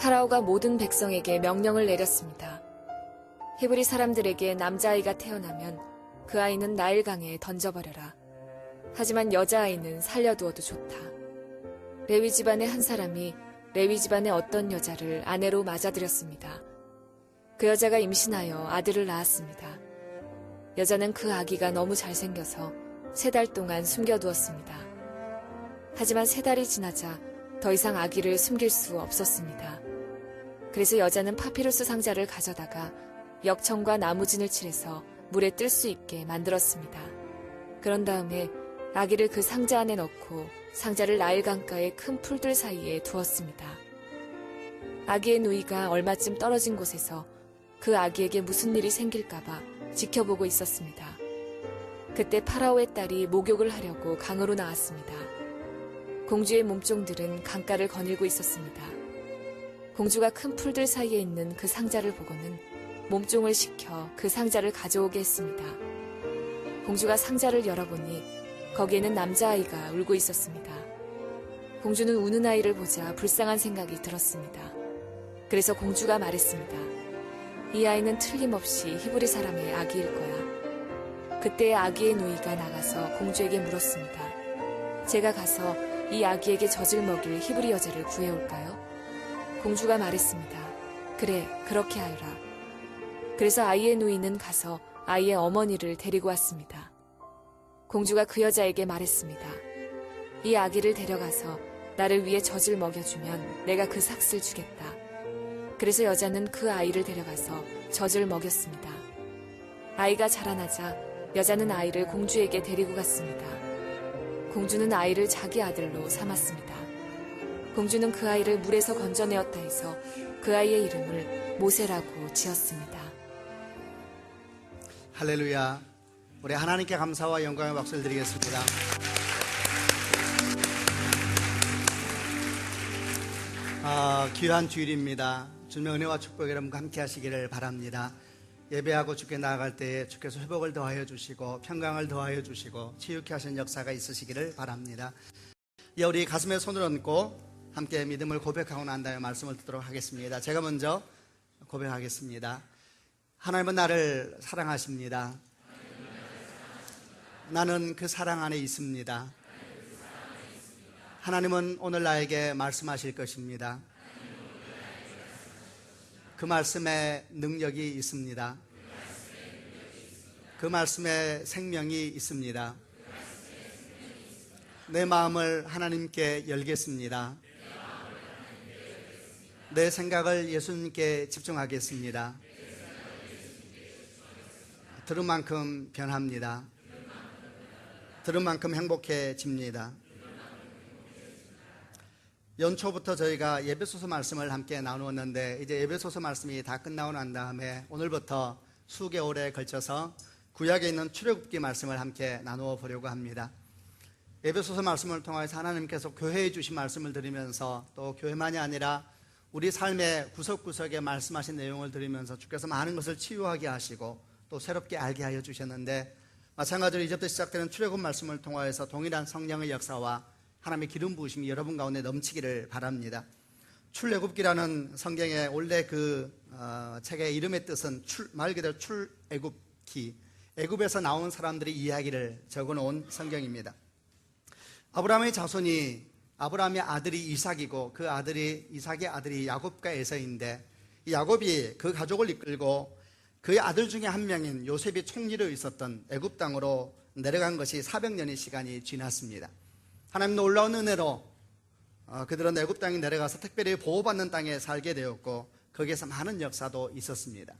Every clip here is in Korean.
파라오가 모든 백성에게 명령을 내렸습니다. 히브리 사람들에게 남자아이가 태어나면 그 아이는 나일강에 던져버려라. 하지만 여자아이는 살려두어도 좋다. 레위 집안의 한 사람이 레위 집안의 어떤 여자를 아내로 맞아들였습니다. 그 여자가 임신하여 아들을 낳았습니다. 여자는 그 아기가 너무 잘생겨서 3달 동안 숨겨두었습니다. 하지만 3달이 지나자 더 이상 아기를 숨길 수 없었습니다. 그래서 여자는 파피루스 상자를 가져다가 역청과 나무진을 칠해서 물에 뜰 수 있게 만들었습니다. 그런 다음에 아기를 그 상자 안에 넣고 상자를 나일강가의 큰 풀들 사이에 두었습니다. 아기의 누이가 얼마쯤 떨어진 곳에서 그 아기에게 무슨 일이 생길까봐 지켜보고 있었습니다. 그때 파라오의 딸이 목욕을 하려고 강으로 나왔습니다. 공주의 몸종들은 강가를 거닐고 있었습니다. 공주가 큰 풀들 사이에 있는 그 상자를 보고는 몸종을 시켜 그 상자를 가져오게 했습니다. 공주가 상자를 열어보니 거기에는 남자아이가 울고 있었습니다. 공주는 우는 아이를 보자 불쌍한 생각이 들었습니다. 그래서 공주가 말했습니다. 이 아이는 틀림없이 히브리 사람의 아기일 거야. 그때 아기의 누이가 나가서 공주에게 물었습니다. 제가 가서 이 아기에게 젖을 먹일 히브리 여자를 구해올까요? 공주가 말했습니다. 그래, 그렇게 하여라. 그래서 아이의 누이는 가서 아이의 어머니를 데리고 왔습니다. 공주가 그 여자에게 말했습니다. 이 아기를 데려가서 나를 위해 젖을 먹여주면 내가 그 삭슬 주겠다. 그래서 여자는 그 아이를 데려가서 젖을 먹였습니다. 아이가 자라나자 여자는 아이를 공주에게 데리고 갔습니다. 공주는 아이를 자기 아들로 삼았습니다. 공주는 그 아이를 물에서 건져내었다 해서 그 아이의 이름을 모세라고 지었습니다. 할렐루야. 우리 하나님께 감사와 영광의 박수를 드리겠습니다. 귀한 주일입니다. 주님의 은혜와 축복이 여러분과 함께 하시기를 바랍니다. 예배하고 주께 나아갈 때에 주께서 회복을 더하여 주시고 평강을 더하여 주시고 치유케 하시는 역사가 있으시기를 바랍니다. 우리 가슴에 손을 얹고 함께 믿음을 고백하고 난 다음에 말씀을 듣도록 하겠습니다. 제가 먼저 고백하겠습니다. 하나님은 나를 사랑하십니다. 나는 그 사랑 안에 있습니다. 하나님은 오늘 나에게 말씀하실 것입니다. 그 말씀에 능력이 있습니다. 그 말씀에 생명이 있습니다. 내 마음을 하나님께 열겠습니다. 내 생각을 예수님께 집중하겠습니다. 들은 만큼 변합니다. 들은 만큼 행복해집니다. 연초부터 저희가 예배소서 말씀을 함께 나누었는데 이제 예배소서 말씀이 다 끝나고 난 다음에 오늘부터 수개월에 걸쳐서 구약에 있는 출애굽기 말씀을 함께 나누어 보려고 합니다. 예배소서 말씀을 통해서 하나님께서 교회에 주신 말씀을 들으면서 또 교회만이 아니라 우리 삶의 구석구석에 말씀하신 내용을 들으면서 주께서 많은 것을 치유하게 하시고 또 새롭게 알게 하여 주셨는데 마찬가지로 이제부터 시작되는 출애굽 말씀을 통하여서 동일한 성령의 역사와 하나님의 기름 부으심이 여러분 가운데 넘치기를 바랍니다. 출애굽기라는 성경의 원래 그 책의 이름의 뜻은 말 그대로 출애굽기, 애굽에서 나온 사람들의 이야기를 적어놓은 성경입니다. 아브라함의 자손이 아브라함의 아들이 이삭이고 그 아들이 이삭의 아들이 야곱과 에서인데 이 야곱이 그 가족을 이끌고 그의 아들 중에 한 명인 요셉이 총리로 있었던 애굽 땅으로 내려간 것이 400년의 시간이 지났습니다. 하나님 놀라운 은혜로 그들은 애굽 땅에 내려가서 특별히 보호받는 땅에 살게 되었고 거기에서 많은 역사도 있었습니다.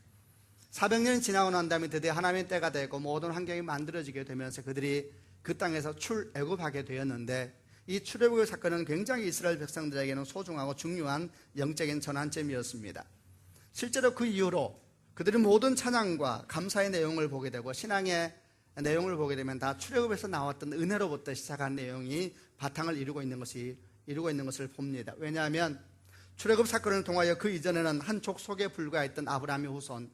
400년이 지나고 난 다음에 드디어 하나님의 때가 되고 모든 환경이 만들어지게 되면서 그들이 그 땅에서 출애굽하게 되었는데 이 출애굽의 사건은 굉장히 이스라엘 백성들에게는 소중하고 중요한 영적인 전환점이었습니다. 실제로 그 이후로 그들이 모든 찬양과 감사의 내용을 보게 되고 신앙의 내용을 보게 되면 다 출애굽에서 나왔던 은혜로부터 시작한 내용이 바탕을 이루고 있는 것을 봅니다. 왜냐하면 출애굽 사건을 통하여 그 이전에는 한 족속에 불과했던 아브라함의 후손,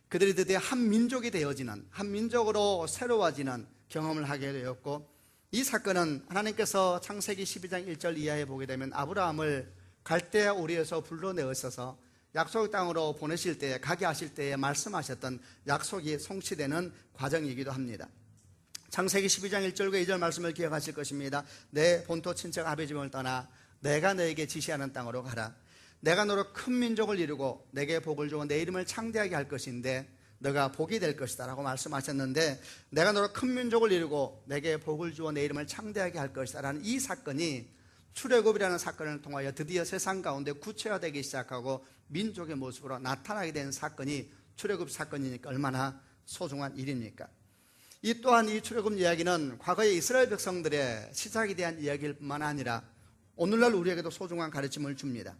그들이 드디어 한 민족이 되어지는, 한 민족으로 새로워지는 경험을 하게 되었고 이 사건은 하나님께서 창세기 12장 1절 이하에 보게 되면 아브라함을 갈대아 우리에서 불러내어서 약속 땅으로 보내실 때에, 가게 하실 때에 말씀하셨던 약속이 성취되는 과정이기도 합니다. 창세기 12장 1절과 2절 말씀을 기억하실 것입니다. 내 본토 친척 아버지 집을 떠나 내가 너에게 지시하는 땅으로 가라. 내가 너로 큰 민족을 이루고 내게 복을 주고 내 이름을 창대하게 할 것인데 너가 복이 될 것이다 라고 말씀하셨는데, 내가 너로 큰 민족을 이루고 내게 복을 주어 내 이름을 창대하게 할 것이다 라는 이 사건이 출애굽이라는 사건을 통하여 드디어 세상 가운데 구체화되기 시작하고 민족의 모습으로 나타나게 된 사건이 출애굽 사건이니까 얼마나 소중한 일입니까? 이 또한 이 출애굽 이야기는 과거의 이스라엘 백성들의 시작에 대한 이야기일 뿐만 아니라 오늘날 우리에게도 소중한 가르침을 줍니다.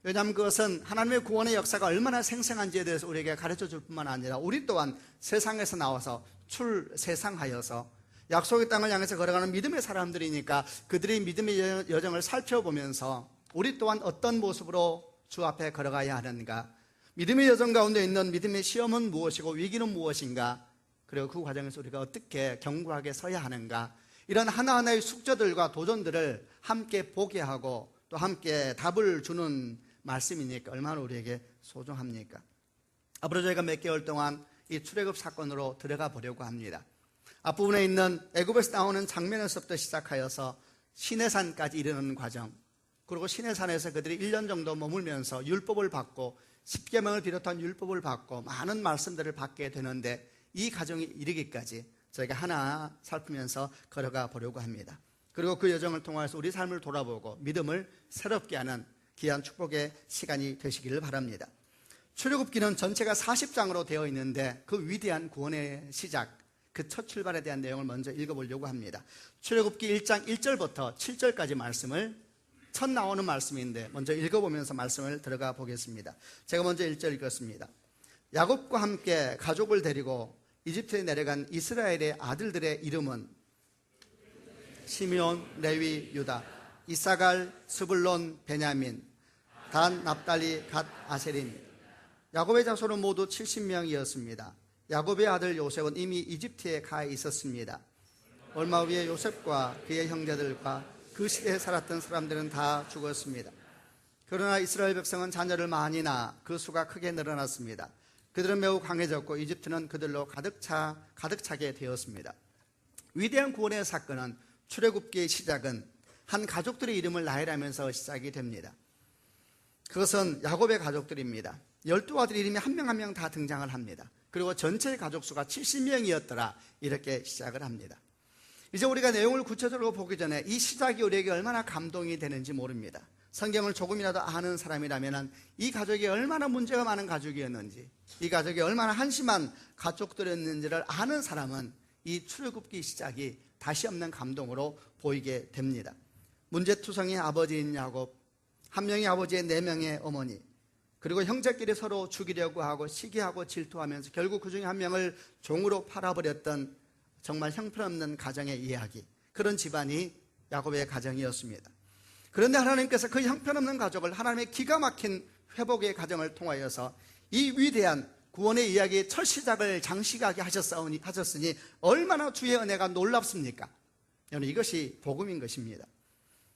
왜냐하면 그것은 하나님의 구원의 역사가 얼마나 생생한지에 대해서 우리에게 가르쳐 줄 뿐만 아니라 우리 또한 세상에서 나와서 출세상하여서 약속의 땅을 향해서 걸어가는 믿음의 사람들이니까 그들의 믿음의 여정을 살펴보면서 우리 또한 어떤 모습으로 주 앞에 걸어가야 하는가, 믿음의 여정 가운데 있는 믿음의 시험은 무엇이고 위기는 무엇인가, 그리고 그 과정에서 우리가 어떻게 견고하게 서야 하는가, 이런 하나하나의 숙제들과 도전들을 함께 보게 하고 또 함께 답을 주는 말씀이니까 얼마나 우리에게 소중합니까? 앞으로 저희가 몇 개월 동안 이 출애굽 사건으로 들어가 보려고 합니다. 앞부분에 있는 애굽에서 나오는 장면에서부터 시작하여서 시내산까지 이르는 과정, 그리고 시내산에서 그들이 1년 정도 머물면서 율법을 받고 10계명을 비롯한 율법을 받고 많은 말씀들을 받게 되는데, 이 과정이 이르기까지 저희가 하나 살피면서 걸어가 보려고 합니다. 그리고 그 여정을 통해서 우리 삶을 돌아보고 믿음을 새롭게 하는 귀한 축복의 시간이 되시기를 바랍니다. 출애굽기는 전체가 40장으로 되어 있는데 그 위대한 구원의 시작, 그 첫 출발에 대한 내용을 먼저 읽어보려고 합니다. 출애굽기 1장 1절부터 7절까지 말씀을 첫 나오는 말씀인데 먼저 읽어보면서 말씀을 들어가 보겠습니다. 제가 먼저 1절 읽었습니다. 야곱과 함께 가족을 데리고 이집트에 내려간 이스라엘의 아들들의 이름은 시므온, 레위, 유다, 이사갈, 스불론, 베냐민, 단, 납달리, 갓, 아세림. 야곱의 자손은 모두 70명이었습니다. 야곱의 아들 요셉은 이미 이집트에 가 있었습니다. 얼마 후에 요셉과 그의 형제들과 그 시대에 살았던 사람들은 다 죽었습니다. 그러나 이스라엘 백성은 자녀를 많이 낳아 그 수가 크게 늘어났습니다. 그들은 매우 강해졌고 이집트는 그들로 가득 차게 되었습니다. 위대한 구원의 사건은, 출애굽기의 시작은 한 가족들의 이름을 나열하면서 시작이 됩니다. 그것은 야곱의 가족들입니다. 12아들의 이름이 한 명 한 명 다 등장을 합니다. 그리고 전체 가족 수가 70명이었더라, 이렇게 시작을 합니다. 이제 우리가 내용을 구체적으로 보기 전에 이 시작이 우리에게 얼마나 감동이 되는지 모릅니다. 성경을 조금이라도 아는 사람이라면 이 가족이 얼마나 문제가 많은 가족이었는지, 이 가족이 얼마나 한심한 가족들이었는지를 아는 사람은 이 출애굽기 시작이 다시 없는 감동으로 보이게 됩니다. 문제투성이 아버지인 야곱, 한 명의 아버지의 4명의 어머니, 그리고 형제끼리 서로 죽이려고 하고 시기하고 질투하면서 결국 그 중에 한 명을 종으로 팔아버렸던 정말 형편없는 가정의 이야기, 그런 집안이 야곱의 가정이었습니다. 그런데 하나님께서 그 형편없는 가족을 하나님의 기가 막힌 회복의 과정을 통하여서 이 위대한 구원의 이야기의 첫 시작을 장식하게 하셨으니 얼마나 주의 은혜가 놀랍습니까? 여러분, 이것이 복음인 것입니다.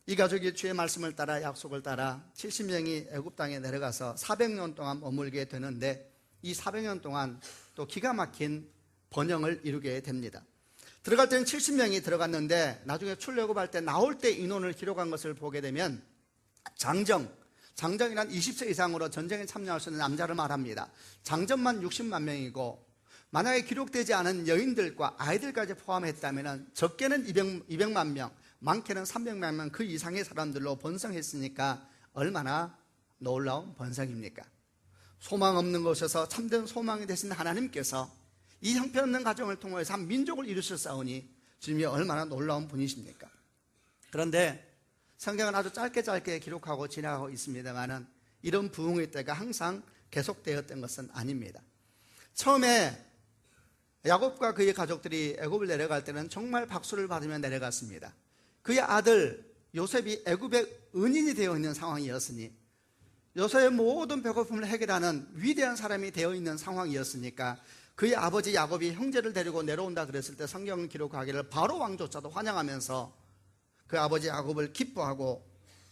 이 가족이 주의 말씀을 따라 약속을 따라 70명이 애굽 땅에 내려가서 400년 동안 머물게 되는데, 이 400년 동안 또 기가 막힌 번영을 이루게 됩니다. 들어갈 때는 70명이 들어갔는데 나중에 출애굽할 때 나올 때 인원을 기록한 것을 보게 되면 장정이란 20세 이상으로 전쟁에 참여할 수 있는 남자를 말합니다. 장정만 60만 명이고 만약에 기록되지 않은 여인들과 아이들까지 포함했다면 적게는 200만 명, 많게는 300만 명, 그 이상의 사람들로 번성했으니까 얼마나 놀라운 번성입니까? 소망 없는 곳에서 참된 소망이 되신 하나님께서 이 형편없는 가정을 통해서 한 민족을 이루셨사오니 주님이 얼마나 놀라운 분이십니까? 그런데 성경은 아주 짧게 기록하고 지나가고 있습니다만 이런 부흥의 때가 항상 계속되었던 것은 아닙니다. 처음에 야곱과 그의 가족들이 애굽을 내려갈 때는 정말 박수를 받으며 내려갔습니다. 그의 아들 요셉이 애굽의 은인이 되어 있는 상황이었으니, 요셉의 모든 배고픔을 해결하는 위대한 사람이 되어 있는 상황이었으니까 그의 아버지 야곱이 형제를 데리고 내려온다 그랬을 때 성경은 기록하기를 바로 왕조차도 환영하면서 그 아버지 야곱을 기뻐하고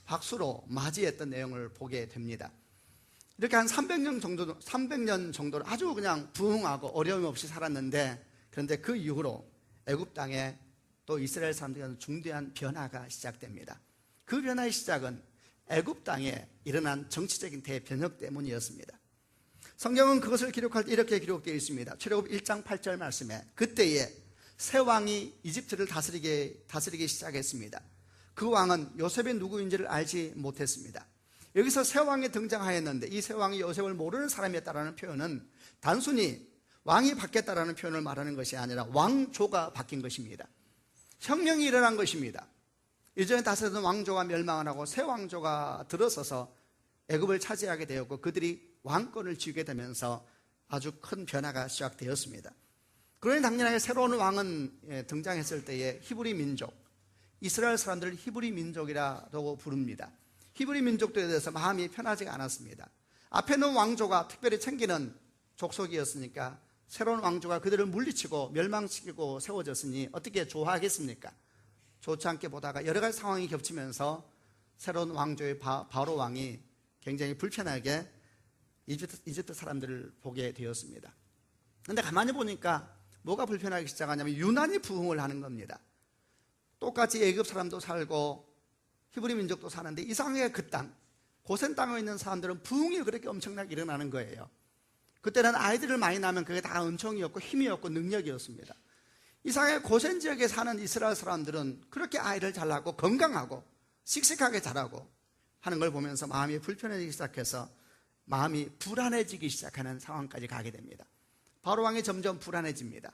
박수로 맞이했던 내용을 보게 됩니다. 이렇게 한 300년 정도를 아주 그냥 부흥하고 어려움 없이 살았는데, 그런데 그 이후로 애굽 땅에 또 이스라엘 사람들에게 중대한 변화가 시작됩니다. 그 변화의 시작은 애굽 땅에 일어난 정치적인 대변혁 때문이었습니다. 성경은 그것을 기록할 때 이렇게 기록되어 있습니다. 출애굽 1장 8절 말씀에 그때에 새 왕이 이집트를 다스리기 시작했습니다. 그 왕은 요셉이 누구인지를 알지 못했습니다. 여기서 새 왕이 등장하였는데 이 새 왕이 요셉을 모르는 사람이었다라는 표현은 단순히 왕이 바뀌었다라는 표현을 말하는 것이 아니라 왕조가 바뀐 것입니다. 혁명이 일어난 것입니다. 이전에 다스리던 왕조가 멸망을 하고 새 왕조가 들어서서 애굽을 차지하게 되었고 그들이 왕권을 쥐게 되면서 아주 큰 변화가 시작되었습니다. 그러니 당연하게 새로운 왕은 등장했을 때에 히브리 민족, 이스라엘 사람들을 히브리 민족이라고 부릅니다. 히브리 민족들에 대해서 마음이 편하지가 않았습니다. 앞에 있는 왕조가 특별히 챙기는 족속이었으니까 새로운 왕조가 그들을 물리치고 멸망시키고 세워졌으니 어떻게 좋아하겠습니까? 좋지 않게 보다가 여러 가지 상황이 겹치면서 새로운 왕조의 바로 왕이 굉장히 불편하게 이집트 사람들을 보게 되었습니다. 그런데 가만히 보니까 뭐가 불편하기 시작하냐면 유난히 부흥을 하는 겁니다. 똑같이 애굽 사람도 살고 히브리 민족도 사는데 이상하게 그 땅, 고센 땅에 있는 사람들은 부흥이 그렇게 엄청나게 일어나는 거예요. 그때는 아이들을 많이 낳으면 그게 다 은총이었고 힘이었고 능력이었습니다. 이상하게 고센 지역에 사는 이스라엘 사람들은 그렇게 아이를 잘 낳고 건강하고 씩씩하게 자라고 하는 걸 보면서 마음이 불편해지기 시작해서 마음이 불안해지기 시작하는 상황까지 가게 됩니다. 바로 왕이 점점 불안해집니다.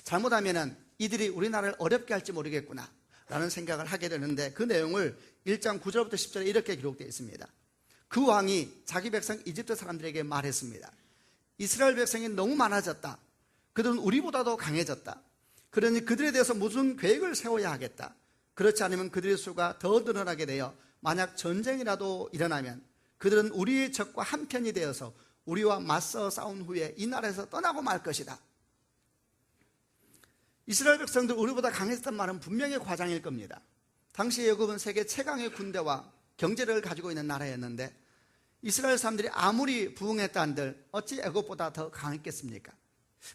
잘못하면 이들이 우리나라를 어렵게 할지 모르겠구나 라는 생각을 하게 되는데 그 내용을 1장 9절부터 10절에 이렇게 기록되어 있습니다. 그 왕이 자기 백성 이집트 사람들에게 말했습니다. 이스라엘 백성이 너무 많아졌다. 그들은 우리보다도 강해졌다. 그러니 그들에 대해서 무슨 계획을 세워야 하겠다. 그렇지 않으면 그들의 수가 더 늘어나게 되어 만약 전쟁이라도 일어나면 그들은 우리의 적과 한편이 되어서 우리와 맞서 싸운 후에 이 나라에서 떠나고 말 것이다. 이스라엘 백성들 우리보다 강했던 말은 분명히 과장일 겁니다. 당시 애굽은 세계 최강의 군대와 경제를 가지고 있는 나라였는데 이스라엘 사람들이 아무리 부흥했다 한들 어찌 애굽보다 더 강했겠습니까?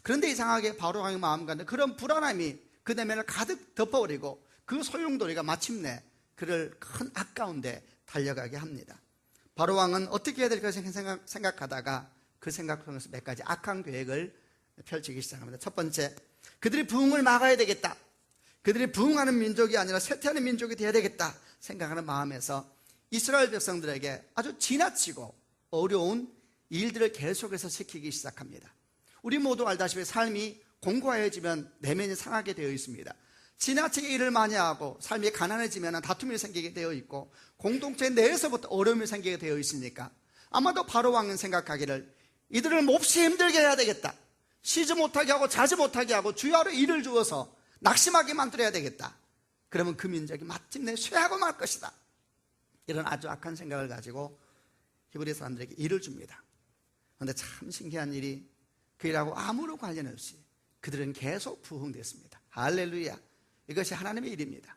그런데 이상하게 바로 왕의 마음 가운데 그런 불안함이 그 내면을 가득 덮어버리고 그 소용돌이가 마침내 그를 큰 악 가운데 달려가게 합니다. 바로 왕은 어떻게 해야 될까 생각하다가 그 생각 속에서 몇 가지 악한 계획을 펼치기 시작합니다. 첫 번째, 그들이 부흥을 막아야 되겠다. 그들이 부흥하는 민족이 아니라 쇠퇴하는 민족이 되어야 되겠다 생각하는 마음에서 이스라엘 백성들에게 아주 지나치고 어려운 일들을 계속해서 시키기 시작합니다. 우리 모두 알다시피 삶이 공고해지면 내면이 상하게 되어 있습니다. 지나치게 일을 많이 하고 삶이 가난해지면 다툼이 생기게 되어 있고 공동체 내에서부터 어려움이 생기게 되어 있으니까 아마도 바로 왕은 생각하기를 이들을 몹시 힘들게 해야 되겠다. 쉬지 못하게 하고 자지 못하게 하고 주야로 일을 주어서 낙심하게 만들어야 되겠다. 그러면 그 민족이 마침내 쇠하고 말 것이다. 이런 아주 악한 생각을 가지고 히브리 사람들에게 일을 줍니다. 그런데 참 신기한 일이 그 일하고 아무런 관련 없이 그들은 계속 부흥됐습니다. 할렐루야. 이것이 하나님의 일입니다.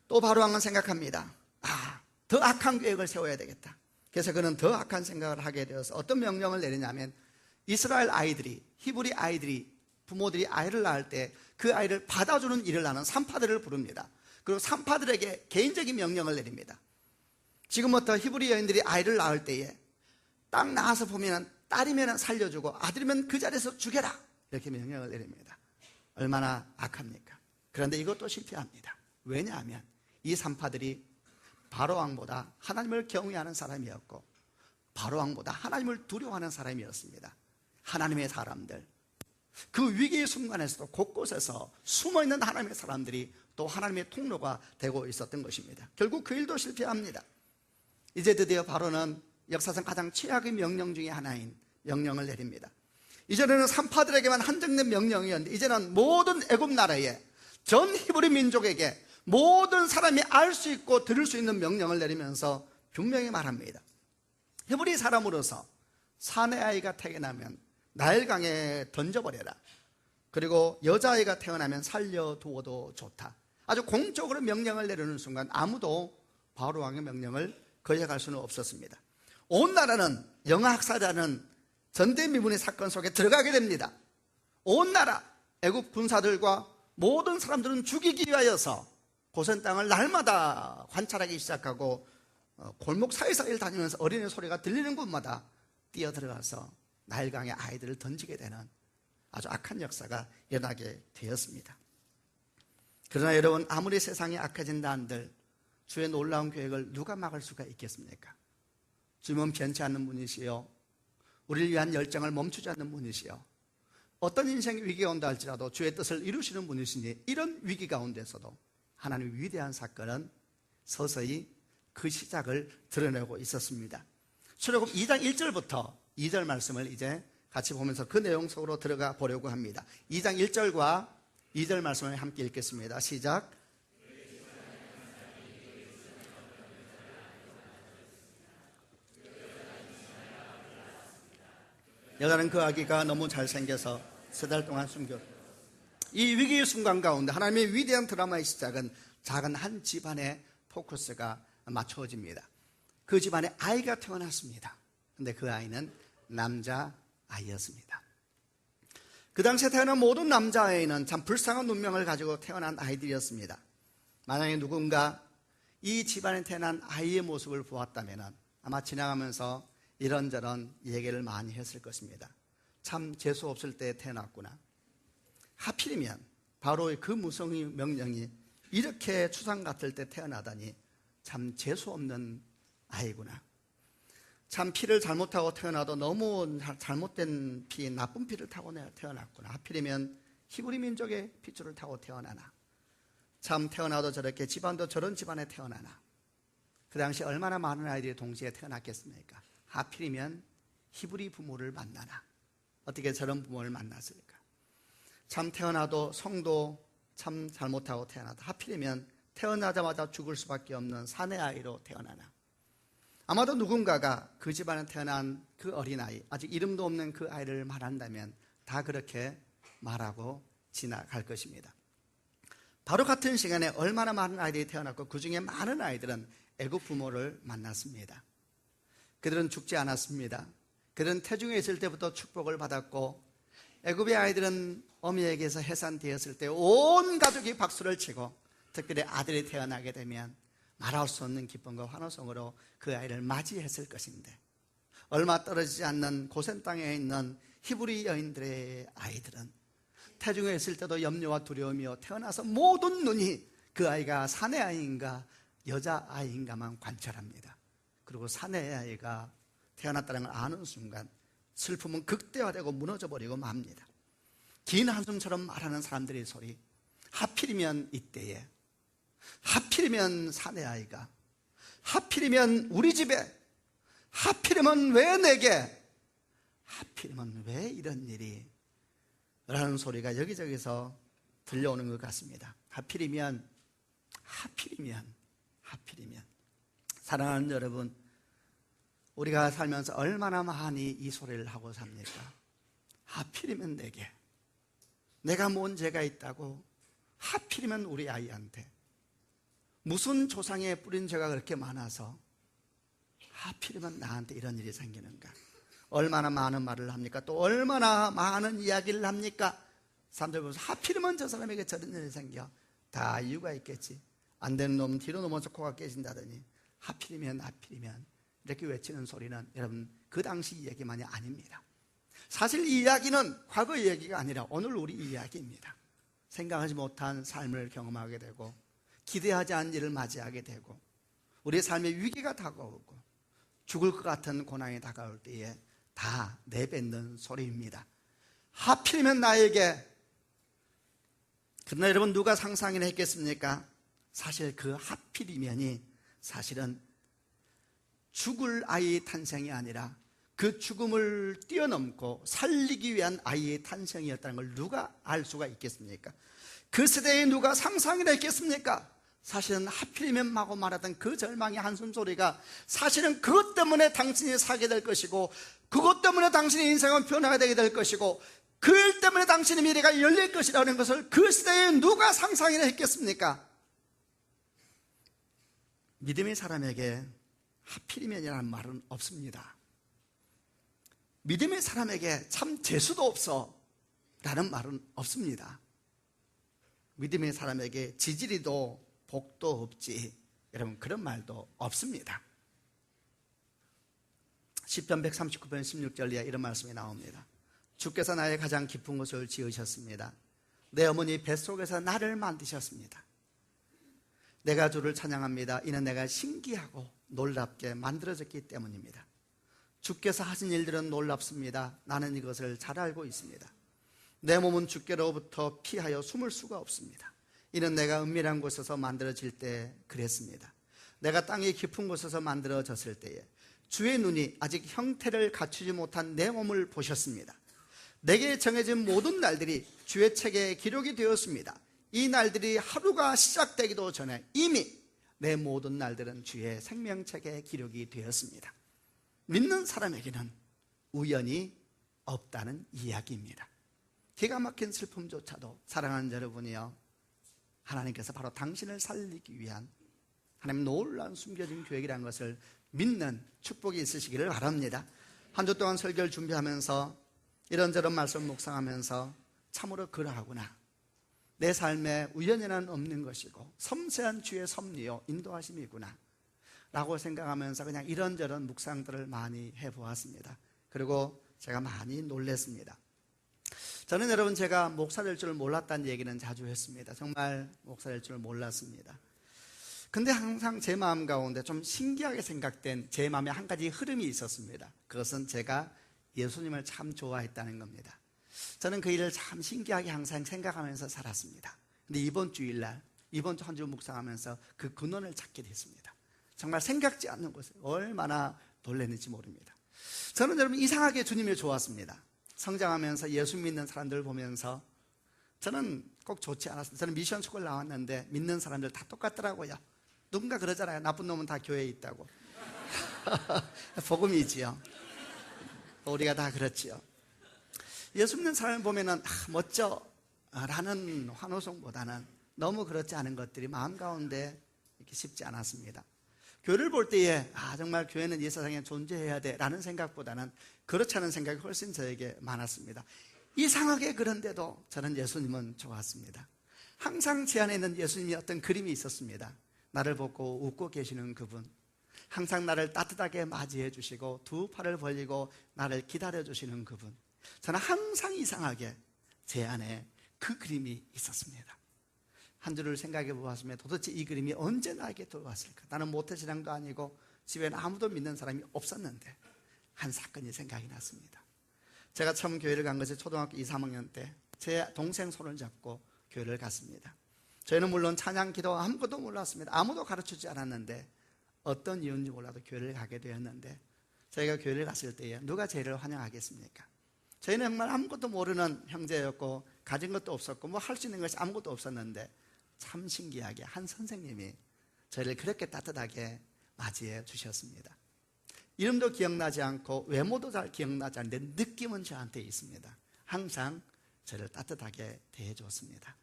또 바로 왕은 생각합니다. 더 악한 계획을 세워야 되겠다. 그래서 그는 더 악한 생각을 하게 되어서 어떤 명령을 내리냐면 이스라엘 아이들이, 히브리 아이들이, 부모들이 아이를 낳을 때 그 아이를 받아주는 일을 하는 산파들을 부릅니다. 그리고 산파들에게 개인적인 명령을 내립니다. 지금부터 히브리 여인들이 아이를 낳을 때에 딱 낳아서 보면 딸이면 살려주고 아들이면 그 자리에서 죽여라 이렇게 명령을 내립니다. 얼마나 악합니까? 그런데 이것도 실패합니다. 왜냐하면 이 산파들이 바로왕보다 하나님을 경외하는 사람이었고 바로왕보다 하나님을 두려워하는 사람이었습니다. 하나님의 사람들, 그 위기의 순간에서도 곳곳에서 숨어있는 하나님의 사람들이 또 하나님의 통로가 되고 있었던 것입니다. 결국 그 일도 실패합니다. 이제 드디어 바로는 역사상 가장 최악의 명령 중에 하나인 명령을 내립니다. 이전에는 산파들에게만 한정된 명령이었는데 이제는 모든 애굽 나라에 전 히브리 민족에게 모든 사람이 알 수 있고 들을 수 있는 명령을 내리면서 분명히 말합니다. 히브리 사람으로서 사내 아이가 태어나면 나일강에 던져버려라. 그리고 여자아이가 태어나면 살려두어도 좋다. 아주 공적으로 명령을 내리는 순간 아무도 바로 왕의 명령을 거역할 수는 없었습니다. 온 나라는 영아학살이라는 전대미문의 사건 속에 들어가게 됩니다. 온 나라 애굽 군사들과 모든 사람들은 죽이기 위하여서 고센 땅을 날마다 관찰하기 시작하고 골목 사이사이를 다니면서 어린애 소리가 들리는 곳마다 뛰어들어가서 나일강에 아이들을 던지게 되는 아주 악한 역사가 일어나게 되었습니다. 그러나 여러분, 아무리 세상이 악해진다 한들 주의 놀라운 계획을 누가 막을 수가 있겠습니까? 주님은 변치 않는 분이시요, 우리를 위한 열정을 멈추지 않는 분이시요, 어떤 인생 위기가 온다 할지라도 주의 뜻을 이루시는 분이시니 이런 위기 가운데서도 하나님의 위대한 사건은 서서히 그 시작을 드러내고 있었습니다. 출애굽 2장 1절부터 2절 말씀을 이제 같이 보면서 그 내용 속으로 들어가 보려고 합니다. 2장 1절과 2절 말씀을 함께 읽겠습니다. 시작. 여자는 그 아기가 너무 잘생겨서 3달 동안 숨겼다. 이 위기의 순간 가운데 하나님의 위대한 드라마의 시작은 작은 한 집안의 포커스가 맞춰집니다. 그 집안에 아이가 태어났습니다. 근데 그 아이는 남자아이였습니다. 그 당시에 태어난 모든 남자아이는 참 불쌍한 운명을 가지고 태어난 아이들이었습니다. 만약에 누군가 이 집안에 태어난 아이의 모습을 보았다면 아마 지나가면서 이런저런 얘기를 많이 했을 것입니다. 참 재수 없을 때 태어났구나. 하필이면 바로 그 무성의 명령이 이렇게 추상 같을 때 태어나다니 참 재수 없는 아이구나. 참 피를 잘못하고 태어나도 너무 잘못된 피, 나쁜 피를 타고 태어났구나. 하필이면 히브리 민족의 핏줄을 타고 태어나나. 참 태어나도 저렇게 집안도 저런 집안에 태어나나. 그 당시 얼마나 많은 아이들이 동시에 태어났겠습니까? 하필이면 히브리 부모를 만나나. 어떻게 저런 부모를 만났을까? 참 태어나도 성도 참 잘못하고 태어나다. 하필이면 태어나자마자 죽을 수밖에 없는 사내 아이로 태어나나. 아마도 누군가가 그 집안에 태어난 그 어린아이, 아직 이름도 없는 그 아이를 말한다면 다 그렇게 말하고 지나갈 것입니다. 바로 같은 시간에 얼마나 많은 아이들이 태어났고 그 중에 많은 아이들은 애굽 부모를 만났습니다. 그들은 죽지 않았습니다. 그들은 태중에 있을 때부터 축복을 받았고 애굽의 아이들은 어미에게서 해산되었을 때 온 가족이 박수를 치고 특별히 아들이 태어나게 되면 말할 수 없는 기쁨과 환호성으로 그 아이를 맞이했을 것인데 얼마 떨어지지 않는 고센 땅에 있는 히브리 여인들의 아이들은 태중에 있을 때도 염려와 두려움이요 태어나서 모든 눈이 그 아이가 사내 아이인가 여자아이인가만 관찰합니다. 그리고 사내 아이가 태어났다는 걸 아는 순간 슬픔은 극대화되고 무너져버리고 맙니다. 긴 한숨처럼 말하는 사람들의 소리, 하필이면 이때에, 하필이면 사내 아이가, 하필이면 우리 집에, 하필이면 왜 내게, 하필이면 왜 이런 일이 라는 소리가 여기저기서 들려오는 것 같습니다. 하필이면 사랑하는 여러분, 우리가 살면서 얼마나 많이 이 소리를 하고 삽니까? 하필이면 내게, 내가 뭔 죄가 있다고, 하필이면 우리 아이한테, 무슨 조상에 뿌린 죄가 그렇게 많아서 하필이면 나한테 이런 일이 생기는가. 얼마나 많은 말을 합니까? 또 얼마나 많은 이야기를 합니까? 사람들 보면서 하필이면 저 사람에게 저런 일이 생겨. 다 이유가 있겠지. 안 되는 놈은 뒤로 넘어서 코가 깨진다더니 하필이면 이렇게 외치는 소리는 여러분 그 당시 얘기만이 아닙니다. 사실 이 이야기는 과거 얘기가 아니라 오늘 우리 이야기입니다. 생각하지 못한 삶을 경험하게 되고 기대하지 않은 일을 맞이하게 되고 우리의 삶의 위기가 다가오고 죽을 것 같은 고난이 다가올 때에 다 내뱉는 소리입니다. 하필이면 나에게. 그러나 여러분 누가 상상이나 했겠습니까? 사실 그 하필이면이 사실은 죽을 아이의 탄생이 아니라 그 죽음을 뛰어넘고 살리기 위한 아이의 탄생이었다는 걸 누가 알 수가 있겠습니까? 그 세대에 누가 상상이나 했겠습니까? 사실은 하필이면 마고 말하던 그 절망의 한숨소리가 사실은 그것 때문에 당신이 살게 될 것이고 그것 때문에 당신의 인생은 변화가 되게 될 것이고 그 일 때문에 당신의 미래가 열릴 것이라는 것을 그 시대에 누가 상상이나 했겠습니까? 믿음의 사람에게 하필이면이라는 말은 없습니다. 믿음의 사람에게 참 재수도 없어 라는 말은 없습니다. 믿음의 사람에게 지지리도 복도 없지, 여러분 그런 말도 없습니다. 시편 139편 16절에 이런 말씀이 나옵니다. 주께서 나의 가장 깊은 곳을 지으셨습니다. 내 어머니 뱃속에서 나를 만드셨습니다. 내가 주를 찬양합니다. 이는 내가 신기하고 놀랍게 만들어졌기 때문입니다. 주께서 하신 일들은 놀랍습니다. 나는 이것을 잘 알고 있습니다. 내 몸은 주께로부터 피하여 숨을 수가 없습니다. 이는 내가 은밀한 곳에서 만들어질 때 그랬습니다. 내가 땅의 깊은 곳에서 만들어졌을 때에 주의 눈이 아직 형태를 갖추지 못한 내 몸을 보셨습니다. 내게 정해진 모든 날들이 주의 책에 기록이 되었습니다. 이 날들이 하루가 시작되기도 전에 이미 내 모든 날들은 주의 생명책에 기록이 되었습니다. 믿는 사람에게는 우연이 없다는 이야기입니다. 기가 막힌 슬픔조차도 사랑하는 여러분이요, 하나님께서 바로 당신을 살리기 위한 하나님 놀라운 숨겨진 계획이라는 것을 믿는 축복이 있으시기를 바랍니다. 한 주 동안 설교를 준비하면서 이런저런 말씀 묵상하면서 참으로 그러하구나, 내 삶에 우연이란 없는 것이고 섬세한 주의 섭리요 인도하심이구나 라고 생각하면서 그냥 이런저런 묵상들을 많이 해보았습니다. 그리고 제가 많이 놀랐습니다. 저는 여러분, 제가 목사 될 줄 몰랐다는 얘기는 자주 했습니다. 정말 목사 될 줄 몰랐습니다. 근데 항상 제 마음 가운데 좀 신기하게 생각된 제 마음에 한 가지 흐름이 있었습니다. 그것은 제가 예수님을 참 좋아했다는 겁니다. 저는 그 일을 참 신기하게 항상 생각하면서 살았습니다. 근데 이번 주일날, 이번 주 한 주 묵상하면서 그 근원을 찾게 됐습니다. 정말 생각지 않는 곳에 얼마나 놀랐는지 모릅니다. 저는 여러분 이상하게 주님이 좋았습니다. 성장하면서 예수 믿는 사람들을 보면서 저는 꼭 좋지 않았습니다. 저는 미션 스쿨 나왔는데 믿는 사람들 다 똑같더라고요. 누군가 그러잖아요. 나쁜 놈은 다 교회에 있다고. 복음이지요. 우리가 다 그렇지요. 예수 믿는 사람을 보면은 멋져 라는 환호성보다는 너무 그렇지 않은 것들이 마음 가운데 이렇게 쉽지 않았습니다. 교회를 볼 때에 정말 교회는 이 세상에 존재해야 돼 라는 생각보다는 그렇지 않은 생각이 훨씬 저에게 많았습니다. 이상하게 그런데도 저는 예수님은 좋았습니다. 항상 제 안에 있는 예수님이 어떤 그림이 있었습니다. 나를 보고 웃고 계시는 그분, 항상 나를 따뜻하게 맞이해 주시고 두 팔을 벌리고 나를 기다려 주시는 그분, 저는 항상 이상하게 제 안에 그 그림이 있었습니다. 한 주를 생각해 보았으면 도대체 이 그림이 언제 나에게 들어왔을까? 나는 모태신앙도 아니고 집에는 아무도 믿는 사람이 없었는데 한 사건이 생각이 났습니다. 제가 처음 교회를 간 것이 초등학교 2, 3학년 때 제 동생 손을 잡고 교회를 갔습니다. 저희는 물론 찬양, 기도 아무것도 몰랐습니다. 아무도 가르쳐주지 않았는데 어떤 이유인지 몰라도 교회를 가게 되었는데, 저희가 교회를 갔을 때에 누가 저희를 환영하겠습니까? 저희는 정말 아무것도 모르는 형제였고 가진 것도 없었고 뭐 할 수 있는 것이 아무것도 없었는데 참 신기하게 한 선생님이 저희를 그렇게 따뜻하게 맞이해 주셨습니다. 이름도 기억나지 않고 외모도 잘 기억나지 않는데 느낌은 저한테 있습니다. 항상 저를 따뜻하게 대해줬습니다.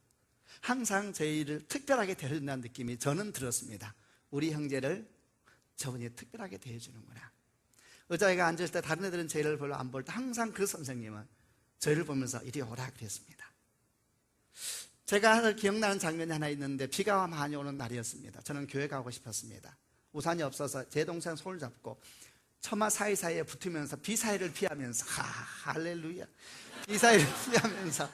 항상 저희를 특별하게 대해준다는 느낌이 저는 들었습니다. 우리 형제를 저분이 특별하게 대해주는구나. 의자에 앉을 때 다른 애들은 저희를 별로 안 볼 때 항상 그 선생님은 저희를 보면서 이리 오라 그랬습니다. 제가 기억나는 장면이 하나 있는데 비가 많이 오는 날이었습니다. 저는 교회 가고 싶었습니다. 우산이 없어서 제 동생 손을 잡고 처마 사이사이에 붙으면서 비 사이를 피하면서 할렐루야, 비 사이를 피하면서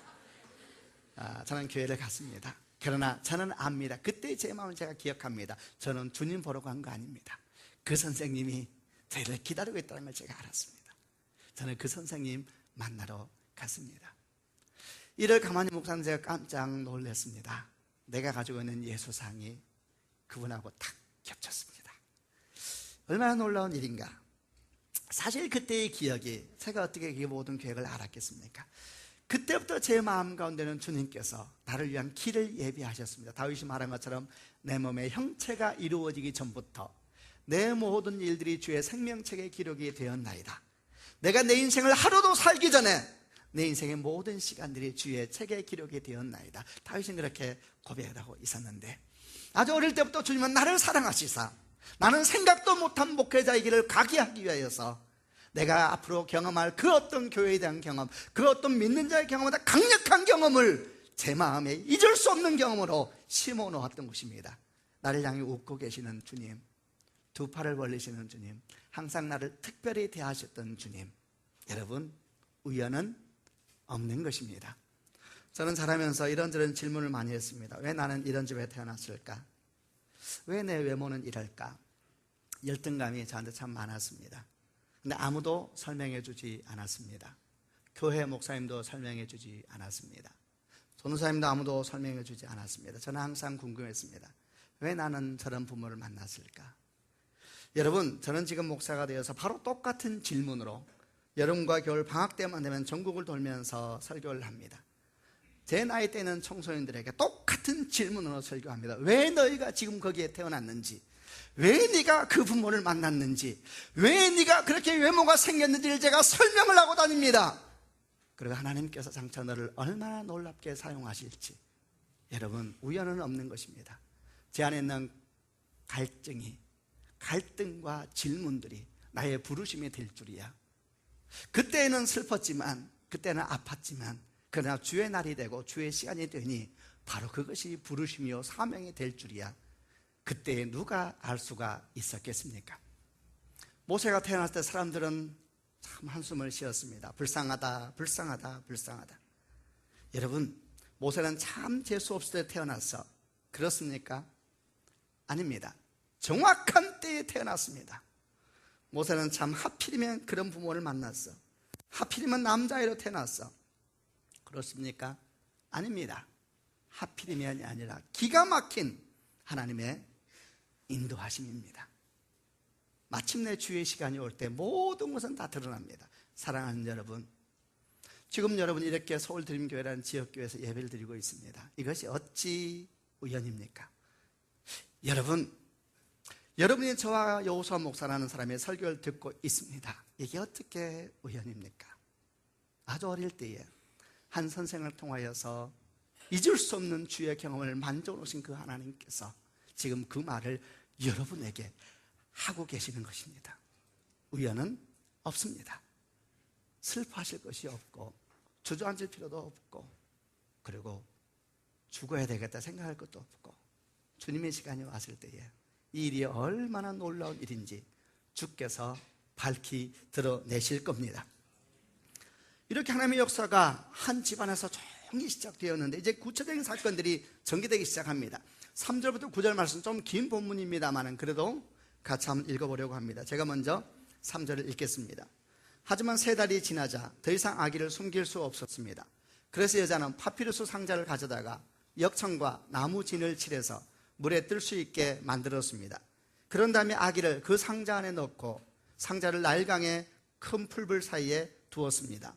저는 교회를 갔습니다. 그러나 저는 압니다. 그때 제 마음을 제가 기억합니다. 저는 주님 보러 간 거 아닙니다. 그 선생님이 저희를 기다리고 있다는 걸 제가 알았습니다. 저는 그 선생님 만나러 갔습니다. 이를 가만히 묵상하면 제가 깜짝 놀랐습니다. 내가 가지고 있는 예수상이 그분하고 탁 겹쳤습니다. 얼마나 놀라운 일인가. 사실 그때의 기억이, 제가 어떻게 이 모든 계획을 알았겠습니까? 그때부터 제 마음 가운데는 주님께서 나를 위한 길을 예비하셨습니다. 다윗이 말한 것처럼 내 몸의 형체가 이루어지기 전부터 내 모든 일들이 주의 생명책에 기록이 되었나이다. 내가 내 인생을 하루도 살기 전에 내 인생의 모든 시간들이 주의 책에 기록이 되었나이다. 다윗은 그렇게 고백하고 있었는데, 아주 어릴 때부터 주님은 나를 사랑하시사 나는 생각도 못한 목회자의 길을 가게 하기 위하여서 내가 앞으로 경험할 그 어떤 교회에 대한 경험, 그 어떤 믿는 자의 경험보다 강력한 경험을 제 마음에 잊을 수 없는 경험으로 심어 놓았던 것입니다. 나를 향해 웃고 계시는 주님, 두 팔을 벌리시는 주님, 항상 나를 특별히 대하셨던 주님, 여러분, 우연은 없는 것입니다. 저는 자라면서 이런저런 질문을 많이 했습니다. 왜 나는 이런 집에 태어났을까? 왜 내 외모는 이럴까? 열등감이 저한테 참 많았습니다. 근데 아무도 설명해 주지 않았습니다. 교회 목사님도 설명해 주지 않았습니다. 전도사님도 아무도 설명해 주지 않았습니다. 저는 항상 궁금했습니다. 왜 나는 저런 부모를 만났을까? 여러분, 저는 지금 목사가 되어서 바로 똑같은 질문으로 여름과 겨울 방학 때만 되면 전국을 돌면서 설교를 합니다. 제 나이 때는 청소년들에게 똑같은 질문으로 설교합니다. 왜 너희가 지금 거기에 태어났는지, 왜 네가 그 부모를 만났는지, 왜 네가 그렇게 외모가 생겼는지를 제가 설명을 하고 다닙니다. 그리고 하나님께서 장차 너를 얼마나 놀랍게 사용하실지, 여러분, 우연은 없는 것입니다. 제 안에 있는 갈등과 질문들이 나의 부르심이 될 줄이야. 그때는 슬펐지만, 그때는 아팠지만, 그러나 주의 날이 되고 주의 시간이 되니 바로 그것이 부르심이요 사명이 될 줄이야. 그때 누가 알 수가 있었겠습니까? 모세가 태어났을 때 사람들은 참 한숨을 쉬었습니다. 불쌍하다, 불쌍하다, 불쌍하다. 여러분, 모세는 참 재수 없을 때 태어났어. 그렇습니까? 아닙니다. 정확한 때에 태어났습니다. 모세는 참 하필이면 그런 부모를 만났어. 하필이면 남자애로 태어났어. 그렇습니까? 아닙니다. 하필이면이 아니라 기가 막힌 하나님의 인도하심입니다. 마침내 주의 시간이 올 때 모든 것은 다 드러납니다. 사랑하는 여러분, 지금 여러분 이렇게 서울드림교회라는 지역교회에서 예배를 드리고 있습니다. 이것이 어찌 우연입니까? 여러분이 저와 여호수아 목사라는 사람의 설교를 듣고 있습니다. 이게 어떻게 우연입니까? 아주 어릴 때에 한 선생을 통하여서 잊을 수 없는 주의 경험을 만져 놓으신 그 하나님께서 지금 그 말을 여러분에게 하고 계시는 것입니다. 우연은 없습니다. 슬퍼하실 것이 없고 주저앉을 필요도 없고, 그리고 죽어야 되겠다 생각할 것도 없고, 주님의 시간이 왔을 때에 이 일이 얼마나 놀라운 일인지 주께서 밝히 드러내실 겁니다. 이렇게 하나님의 역사가 한 집안에서 조용히 시작되었는데 이제 구체적인 사건들이 전개되기 시작합니다. 3절부터 9절 말씀, 좀 긴 본문입니다만 그래도 같이 한번 읽어보려고 합니다. 제가 먼저 3절을 읽겠습니다. 하지만 3달이 지나자 더 이상 아기를 숨길 수 없었습니다. 그래서 여자는 파피루스 상자를 가져다가 역청과 나무 진을 칠해서 물에 뜰 수 있게 만들었습니다. 그런 다음에 아기를 그 상자 안에 넣고 상자를 나일강의 큰 풀불 사이에 두었습니다.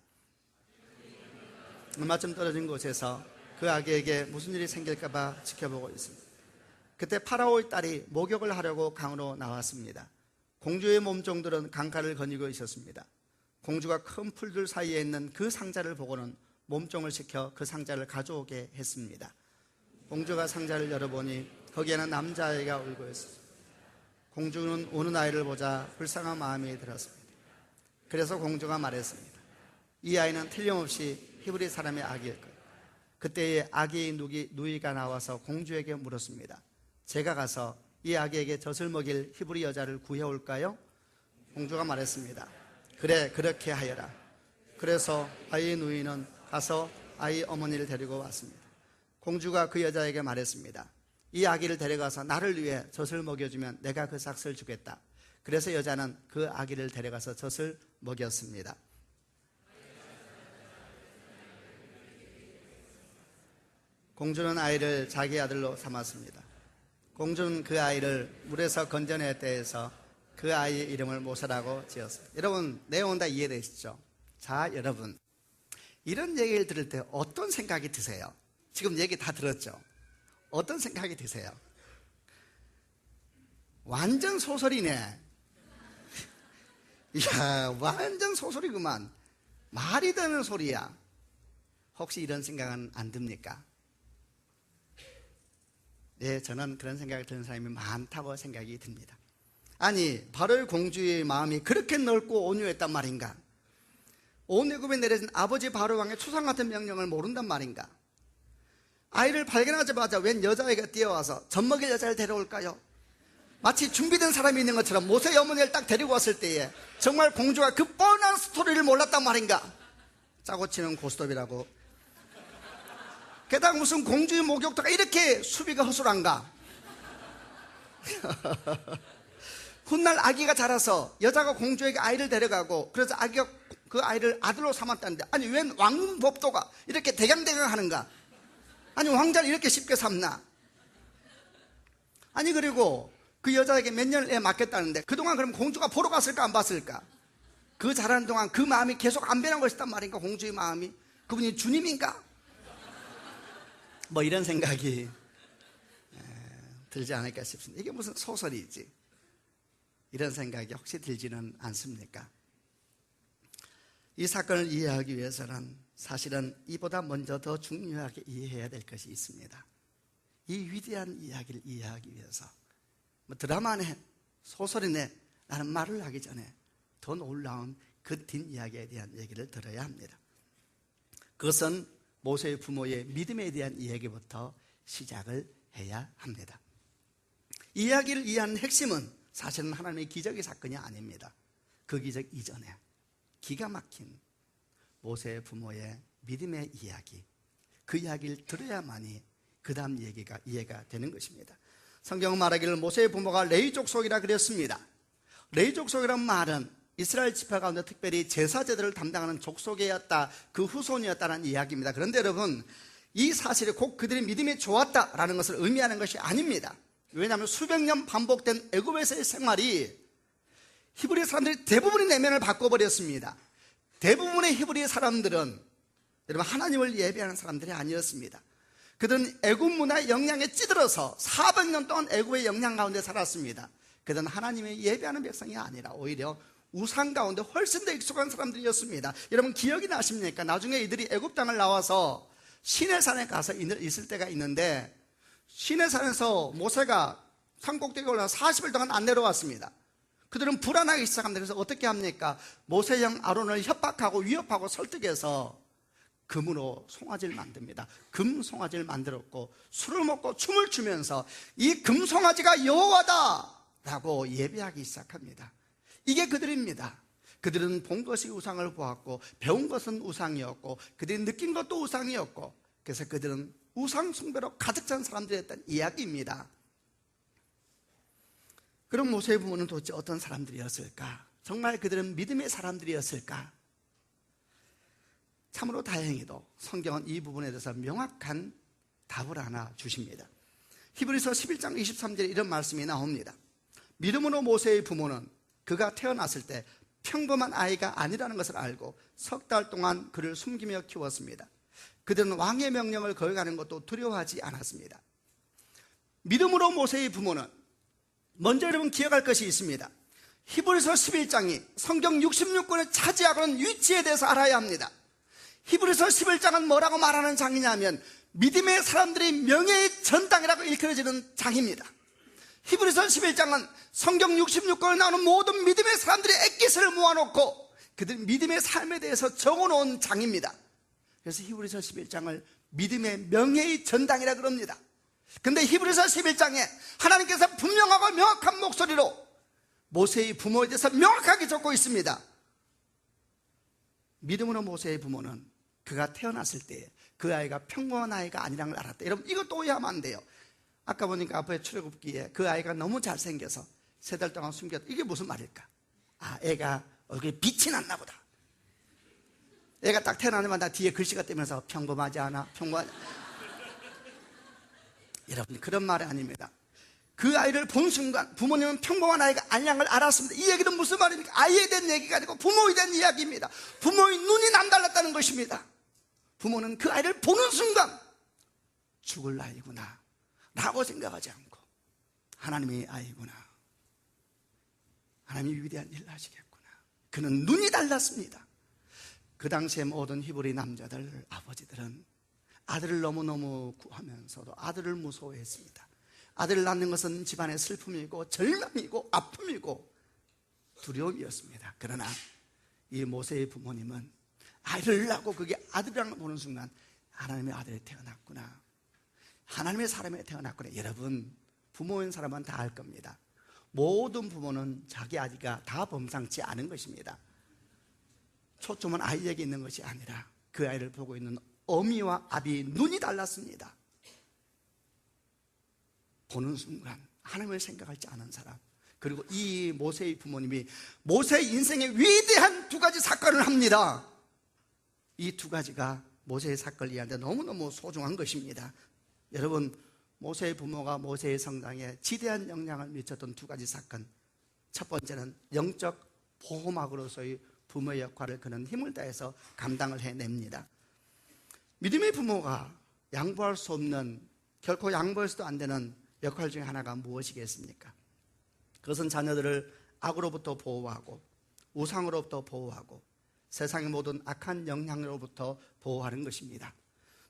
얼마쯤 떨어진 곳에서 그 아기에게 무슨 일이 생길까봐 지켜보고 있습니다. 그때 파라오의 딸이 목욕을 하려고 강으로 나왔습니다. 공주의 몸종들은 강가를 거니고 있었습니다. 공주가 큰 풀들 사이에 있는 그 상자를 보고는 몸종을 시켜 그 상자를 가져오게 했습니다. 공주가 상자를 열어보니 거기에는 남자아이가 울고 있었습니다. 공주는 우는 아이를 보자 불쌍한 마음이 들었습니다. 그래서 공주가 말했습니다. 이 아이는 틀림없이 히브리 사람의 아기일 거예요. 그때에 아기의 누이가 나와서 공주에게 물었습니다. 제가 가서 이 아기에게 젖을 먹일 히브리 여자를 구해올까요? 공주가 말했습니다. 그래, 그렇게 하여라. 그래서 아이의 누이는 가서 아이 어머니를 데리고 왔습니다. 공주가 그 여자에게 말했습니다. 이 아기를 데려가서 나를 위해 젖을 먹여주면 내가 그 삭스를 주겠다. 그래서 여자는 그 아기를 데려가서 젖을 먹였습니다. 공주는 아이를 자기 아들로 삼았습니다. 공주는 그 아이를 물에서 건져낼 때에서 그 아이의 이름을 모세라고 지었습니다. 여러분, 내용은 다 이해되시죠? 자, 여러분, 이런 얘기를 들을 때 어떤 생각이 드세요? 지금 얘기 다 들었죠? 어떤 생각이 드세요? 완전 소설이네. 이야, 완전 소설이구만. 말이 되는 소리야. 혹시 이런 생각은 안 듭니까? 네, 저는 그런 생각이 드는 사람이 많다고 생각이 듭니다. 아니 바로의 공주의 마음이 그렇게 넓고 온유했단 말인가? 온 애굽에 내려진 아버지 바로 왕의 추상 같은 명령을 모른단 말인가? 아이를 발견하자마자 웬 여자아이가 뛰어와서 젖먹일 여자를 데려올까요? 마치 준비된 사람이 있는 것처럼 모세의 어머니를 딱 데리고 왔을 때에 정말 공주가 그 뻔한 스토리를 몰랐단 말인가? 짜고 치는 고스톱이라고. 게다가 무슨 공주의 목욕터가 이렇게 수비가 허술한가? 훗날 아기가 자라서 여자가 공주에게 아이를 데려가고 그래서 아기가 그 아이를 아들로 삼았다는데, 아니 웬 왕법도가 이렇게 대강대강 하는가? 아니 왕자를 이렇게 쉽게 삼나? 아니 그리고 그 여자에게 몇 년을 애 맡겼다는데 그동안 그럼 공주가 보러 갔을까 안 봤을까? 그 자라는 동안 그 마음이 계속 안 변한 것이단 말인가? 공주의 마음이? 그분이 주님인가? 뭐 이런 생각이 들지 않을까 싶습니다. 이게 무슨 소설이지? 이런 생각이 혹시 들지는 않습니까? 이 사건을 이해하기 위해서는 사실은 이보다 먼저 더 중요하게 이해해야 될 것이 있습니다. 이 위대한 이야기를 이해하기 위해서 뭐 드라마네 소설이네 라는 말을 하기 전에 더 놀라운 그 뒷이야기에 대한 얘기를 들어야 합니다. 그것은 모세의 부모의 믿음에 대한 이야기부터 시작을 해야 합니다. 이 이야기를 이해하는 핵심은 사실은 하나님의 기적의 사건이 아닙니다. 그 기적 이전에 기가 막힌 모세의 부모의 믿음의 이야기, 그 이야기를 들어야만이 그 다음 얘기가 이해가 되는 것입니다. 성경은 말하기를 모세의 부모가 레위 족속이라 그랬습니다. 레위 족속이란 말은 이스라엘 지파 가운데 특별히 제사 제도를 담당하는 족속이었다, 그 후손이었다는 이야기입니다. 그런데 여러분, 이 사실이 꼭 그들의 믿음이 좋았다라는 것을 의미하는 것이 아닙니다. 왜냐하면 수백 년 반복된 애굽에서의 생활이 히브리 사람들이 대부분의 내면을 바꿔버렸습니다. 대부분의 히브리 사람들은 여러분 하나님을 예배하는 사람들이 아니었습니다. 그들은 애굽 문화의 영향에 찌들어서 400년 동안 애굽의 영향 가운데 살았습니다. 그들은 하나님의 예배하는 백성이 아니라 오히려 우상 가운데 훨씬 더 익숙한 사람들이었습니다. 여러분 기억이 나십니까? 나중에 이들이 애굽 땅을 나와서 시내산에 가서 있을 때가 있는데, 시내산에서 모세가 산꼭대기에 올라서 40일 동안 안 내려왔습니다. 그들은 불안하기 시작합니다. 그래서 어떻게 합니까? 모세 형 아론을 협박하고 위협하고 설득해서 금으로 송아지를 만듭니다. 금 송아지를 만들었고 술을 먹고 춤을 추면서 이 금 송아지가 여호와다 라고 예배하기 시작합니다. 이게 그들입니다. 그들은 본 것이 우상을 보았고 배운 것은 우상이었고 그들이 느낀 것도 우상이었고, 그래서 그들은 우상 숭배로 가득 찬 사람들이었다는 이야기입니다. 그럼 모세의 부모는 도대체 어떤 사람들이었을까? 정말 그들은 믿음의 사람들이었을까? 참으로 다행히도 성경은 이 부분에 대해서 명확한 답을 하나 주십니다. 히브리서 11장 23절에 이런 말씀이 나옵니다. 믿음으로 모세의 부모는 그가 태어났을 때 평범한 아이가 아니라는 것을 알고 석 달 동안 그를 숨기며 키웠습니다. 그들은 왕의 명령을 거역하는 것도 두려워하지 않았습니다. 믿음으로 모세의 부모는 먼저 여러분 기억할 것이 있습니다. 히브리서 11장이 성경 66권을 차지하고 있는 위치에 대해서 알아야 합니다. 히브리서 11장은 뭐라고 말하는 장이냐면 믿음의 사람들이 명예의 전당이라고 일컬어지는 장입니다. 히브리서 11장은 성경 66권을 나오는 모든 믿음의 사람들이 엑기스를 모아놓고 그들 믿음의 삶에 대해서 적어놓은 장입니다. 그래서 히브리서 11장을 믿음의 명예의 전당이라 그럽니다. 근데 히브리서 11장에 하나님께서 분명하고 명확한 목소리로 모세의 부모에 대해서 명확하게 적고 있습니다. 믿음으로 모세의 부모는 그가 태어났을 때 그 아이가 평범한 아이가 아니라는 걸 알았다. 여러분 이것도 오해하면 안 돼요. 아까 보니까 앞에 출애굽기에 그 아이가 너무 잘생겨서 3달 동안 숨겼다. 이게 무슨 말일까? 아, 애가 얼굴에 빛이 났나 보다. 애가 딱 태어나자마자 뒤에 글씨가 뜨면서 평범하지 않아? 평범하지 않아? 여러분 그런 말이 아닙니다. 그 아이를 본 순간 부모님은 평범한 아이가 아니라는 걸 알았습니다. 이 얘기는 무슨 말입니까? 아이에 대한 얘기가 아니고 부모에 대한 이야기입니다. 부모의 눈이 남달랐다는 것입니다. 부모는 그 아이를 보는 순간 죽을 아이구나 라고 생각하지 않고 하나님의 아이구나, 하나님이 위대한 일을 하시겠구나, 그는 눈이 달랐습니다. 그 당시에 모든 히브리 남자들, 아버지들은 아들을 너무너무 구하면서도 아들을 무서워했습니다. 아들을 낳는 것은 집안의 슬픔이고 절망이고 아픔이고 두려움이었습니다. 그러나 이 모세의 부모님은 아이를 낳고 그게 아들이라는 걸 보는 순간 하나님의 아들이 태어났구나, 하나님의 사람이 태어났구나. 여러분, 부모인 사람은 다 알 겁니다. 모든 부모는 자기 아이가 다 범상치 않은 것입니다. 초점은 아이에게 있는 것이 아니라 그 아이를 보고 있는 어미와 아비 눈이 달랐습니다. 보는 순간 하나님을 생각하지 않은 사람, 그리고 이 모세의 부모님이 모세의 인생의 위대한 두 가지 사건을 합니다. 이 두 가지가 모세의 사건을 이해하는데 너무너무 소중한 것입니다. 여러분, 모세의 부모가 모세의 성장에 지대한 영향을 미쳤던 두 가지 사건, 첫 번째는 영적 보호막으로서의 부모의 역할을 그는 힘을 다해서 감당을 해냅니다. 믿음의 부모가 양보할 수 없는, 결코 양보해서도 안 되는 역할 중에 하나가 무엇이겠습니까? 그것은 자녀들을 악으로부터 보호하고 우상으로부터 보호하고 세상의 모든 악한 영향으로부터 보호하는 것입니다.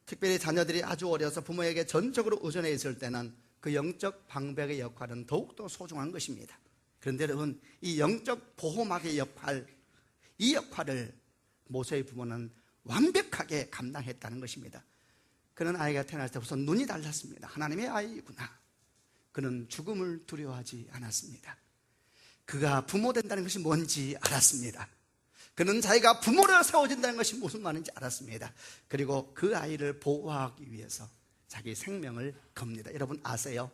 특별히 자녀들이 아주 어려서 부모에게 전적으로 의존해 있을 때는 그 영적 방백의 역할은 더욱더 소중한 것입니다. 그런데 여러분, 이 영적 보호막의 역할, 이 역할을 모세의 부모는 완벽하게 감당했다는 것입니다. 그는 아이가 태어날 때 우선 눈이 달랐습니다. 하나님의 아이구나. 그는 죽음을 두려워하지 않았습니다. 그가 부모 된다는 것이 뭔지 알았습니다. 그는 자기가 부모로 세워진다는 것이 무슨 말인지 알았습니다. 그리고 그 아이를 보호하기 위해서 자기 생명을 겁니다. 여러분 아세요?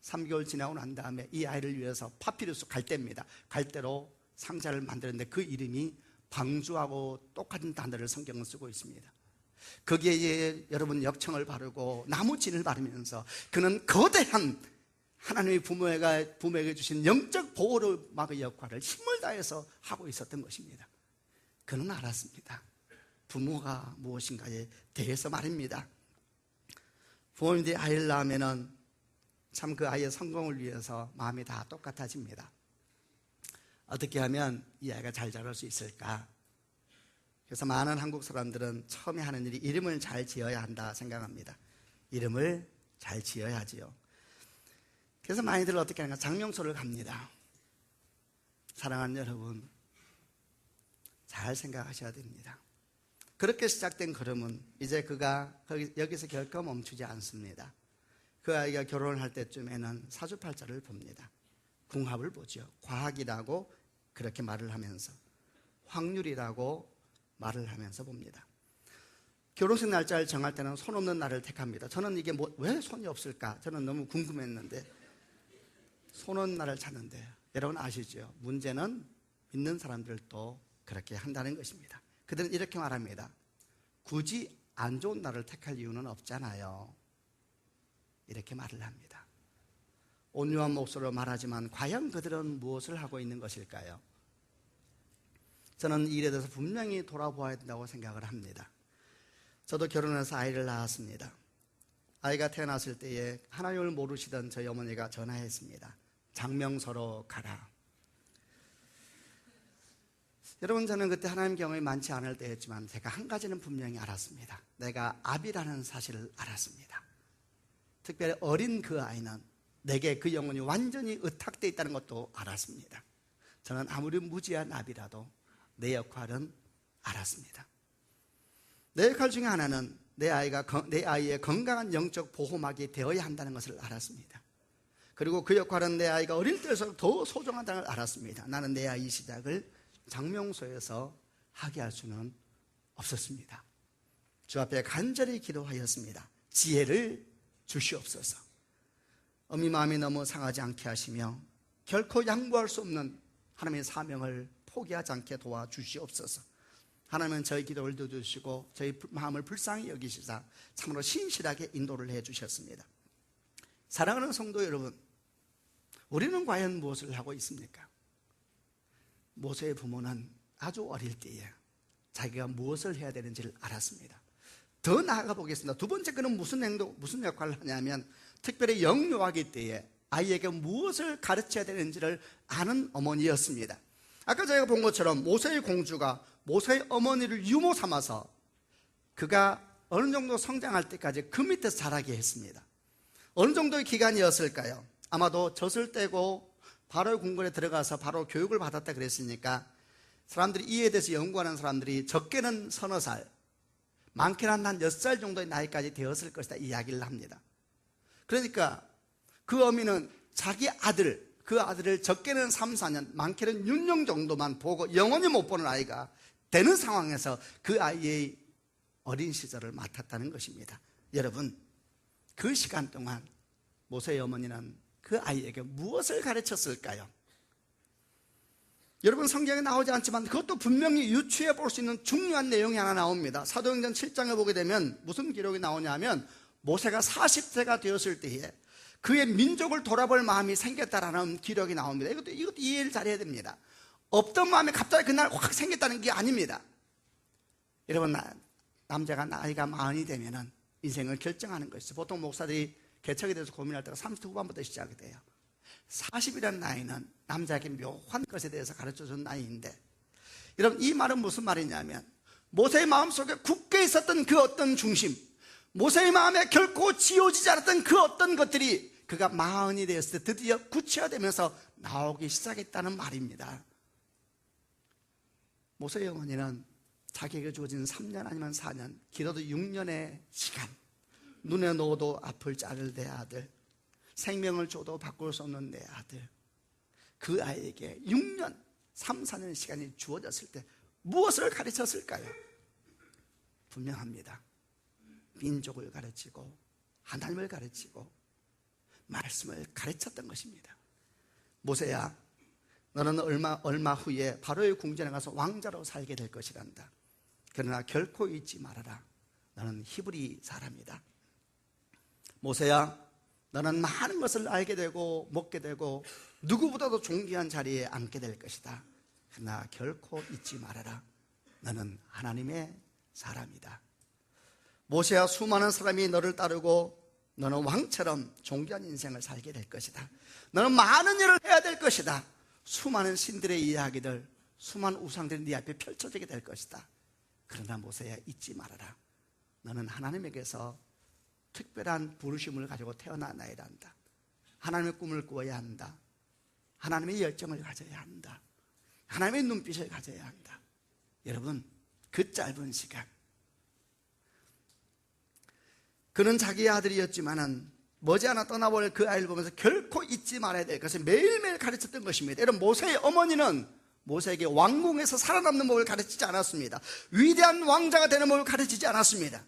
3개월 지나고 난 다음에 이 아이를 위해서 파피루스 갈대입니다. 갈대로 상자를 만드는데 그 이름이 방주하고 똑같은 단어를 성경은 쓰고 있습니다. 거기에 여러분 역청을 바르고 나무진을 바르면서 그는 거대한 하나님의 부모에게 주신 영적 보호막의 역할을 힘을 다해서 하고 있었던 것입니다. 그는 알았습니다. 부모가 무엇인가에 대해서 말입니다. 부모님들이 아이를 낳으면 참 그 아이의 성공을 위해서 마음이 다 똑같아집니다. 어떻게 하면 이 아이가 잘 자랄 수 있을까? 그래서 많은 한국 사람들은 처음에 하는 일이 이름을 잘 지어야 한다 생각합니다. 이름을 잘 지어야지요. 그래서 많이들 어떻게 하는가? 장명소를 갑니다. 사랑하는 여러분, 잘 생각하셔야 됩니다. 그렇게 시작된 걸음은 이제 그가 여기서 결코 멈추지 않습니다. 그 아이가 결혼을 할 때쯤에는 사주팔자를 봅니다. 궁합을 보죠. 과학이라고 그렇게 말을 하면서, 확률이라고 말을 하면서 봅니다. 결혼식 날짜를 정할 때는 손 없는 날을 택합니다. 저는 이게 왜 손이 없을까? 저는 너무 궁금했는데 손 없는 날을 찾는데, 여러분 아시죠? 문제는 믿는 사람들도 그렇게 한다는 것입니다. 그들은 이렇게 말합니다. 굳이 안 좋은 날을 택할 이유는 없잖아요. 이렇게 말을 합니다. 온유한 목소리로 말하지만 과연 그들은 무엇을 하고 있는 것일까요? 저는 이 일에 대해서 분명히 돌아보아야 된다고 생각을 합니다. 저도 결혼해서 아이를 낳았습니다. 아이가 태어났을 때에 하나님을 모르시던 저희 어머니가 전화했습니다. 장명서로 가라. 여러분, 저는 그때 하나님 경험이 많지 않을 때였지만 제가 한 가지는 분명히 알았습니다. 내가 아비라는 사실을 알았습니다. 특별히 어린 그 아이는 내게 그 영혼이 완전히 의탁되어 있다는 것도 알았습니다. 저는 아무리 무지한 아비라도 내 역할은 알았습니다. 내 역할 중에 하나는 내 아이의 건강한 영적 보호막이 되어야 한다는 것을 알았습니다. 그리고 그 역할은 내 아이가 어릴 때에서 더 소중하다는 걸 알았습니다. 나는 내 아이 시작을 장명소에서 하게 할 수는 없었습니다. 주 앞에 간절히 기도하였습니다. 지혜를 주시옵소서. 어미 마음이 너무 상하지 않게 하시며 결코 양보할 수 없는 하나님의 사명을 포기하지 않게 도와주시옵소서. 하나님은 저희 기도를 들어주시고 저희 마음을 불쌍히 여기시사 참으로 신실하게 인도를 해주셨습니다. 사랑하는 성도 여러분, 우리는 과연 무엇을 하고 있습니까? 모세의 부모는 아주 어릴 때에 자기가 무엇을 해야 되는지를 알았습니다. 더 나아가 보겠습니다. 두 번째, 그는 무슨 역할을 하냐면 특별히 영유아기 때에 아이에게 무엇을 가르쳐야 되는지를 아는 어머니였습니다. 아까 저희가 본 것처럼 모세의 공주가 모세의 어머니를 유모 삼아서 그가 어느 정도 성장할 때까지 그 밑에서 자라게 했습니다. 어느 정도의 기간이었을까요? 아마도 젖을 떼고 바로 궁궐에 들어가서 바로 교육을 받았다 그랬으니까 사람들이 이에 대해서 연구하는 사람들이 적게는 서너 살, 많게는 한 6살 정도의 나이까지 되었을 것이다 이야기를 합니다. 그러니까 그 어미는 자기 아들, 그 아들을 적게는 3, 4년, 많게는 6년 정도만 보고 영원히 못 보는 아이가 되는 상황에서 그 아이의 어린 시절을 맡았다는 것입니다. 여러분, 그 시간 동안 모세의 어머니는 그 아이에게 무엇을 가르쳤을까요? 여러분, 성경에 나오지 않지만 그것도 분명히 유추해 볼 수 있는 중요한 내용이 하나 나옵니다. 사도행전 7장에 보게 되면 무슨 기록이 나오냐면 모세가 40세가 되었을 때에 그의 민족을 돌아볼 마음이 생겼다라는 기록이 나옵니다. 이것도 이해를 잘해야 됩니다. 없던 마음이 갑자기 그날 확 생겼다는 게 아닙니다. 여러분, 남자가 나이가 40이 되면은 인생을 결정하는 것이죠. 보통 목사들이 개척에 대해서 고민할 때가 30대 후반부터 시작이 돼요. 40이라는 나이는 남자에게 묘한 것에 대해서 가르쳐준 나이인데, 여러분, 이 말은 무슨 말이냐면 모세의 마음속에 굳게 있었던 그 어떤 중심, 모세의 마음에 결코 지워지지 않았던 그 어떤 것들이 그가 40이 되었을 때 드디어 구체화되면서 나오기 시작했다는 말입니다. 모세의 어머니는 자기에게 주어진 3년 아니면 4년, 길어도 6년의 시간, 눈에 넣어도 앞을 자를 내 아들, 생명을 줘도 바꿀 수 없는 내 아들, 그 아이에게 6년, 3, 4년의 시간이 주어졌을 때 무엇을 가르쳤을까요? 분명합니다. 민족을 가르치고 하나님을 가르치고 말씀을 가르쳤던 것입니다. 모세야, 너는 얼마 후에 바로의 궁전에 가서 왕자로 살게 될 것이란다. 그러나 결코 잊지 말아라. 너는 히브리 사람이다. 모세야, 너는 많은 것을 알게 되고 먹게 되고 누구보다도 존귀한 자리에 앉게 될 것이다. 그러나 결코 잊지 말아라. 너는 하나님의 사람이다. 모세야, 수많은 사람이 너를 따르고 너는 왕처럼 존귀한 인생을 살게 될 것이다. 너는 많은 일을 해야 될 것이다. 수많은 신들의 이야기들, 수많은 우상들이 네 앞에 펼쳐지게 될 것이다. 그러나 모세야, 잊지 말아라. 너는 하나님에게서 특별한 부르심을 가지고 태어난 아이란다. 하나님의 꿈을 꾸어야 한다. 하나님의 열정을 가져야 한다. 하나님의 눈빛을 가져야 한다. 여러분, 그 짧은 시간, 그는 자기의 아들이었지만은 머지않아 떠나버릴 그 아이를 보면서 결코 잊지 말아야 될 것을 매일매일 가르쳤던 것입니다. 여러분, 모세의 어머니는 모세에게 왕궁에서 살아남는 법을 가르치지 않았습니다. 위대한 왕자가 되는 법을 가르치지 않았습니다.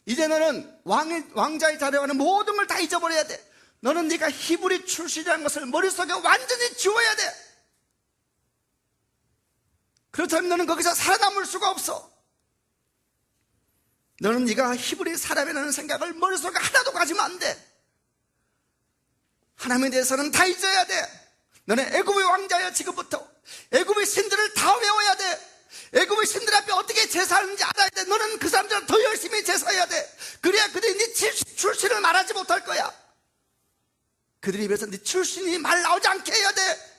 이제 너는 왕자의 자리에 가는 모든 걸 다 잊어버려야 돼. 너는 네가 히브리 출신이라는 것을 머릿속에 완전히 지워야 돼. 그렇다면 너는 거기서 살아남을 수가 없어. 너는 네가 히브리 사람이라는 생각을 머릿속에 하나도 가지면 안 돼. 하나님에 대해서는 다 잊어야 돼. 너는 애굽의 왕자야. 지금부터 애굽의 신들을 다 외워야 돼. 애굽의 신들 앞에 어떻게 제사하는지 알아야 돼. 너는 그 사람들은 더 열심히 제사해야 돼. 그래야 그들이 네 출신을 말하지 못할 거야. 그들이 입에서 네 출신이 말 나오지 않게 해야 돼.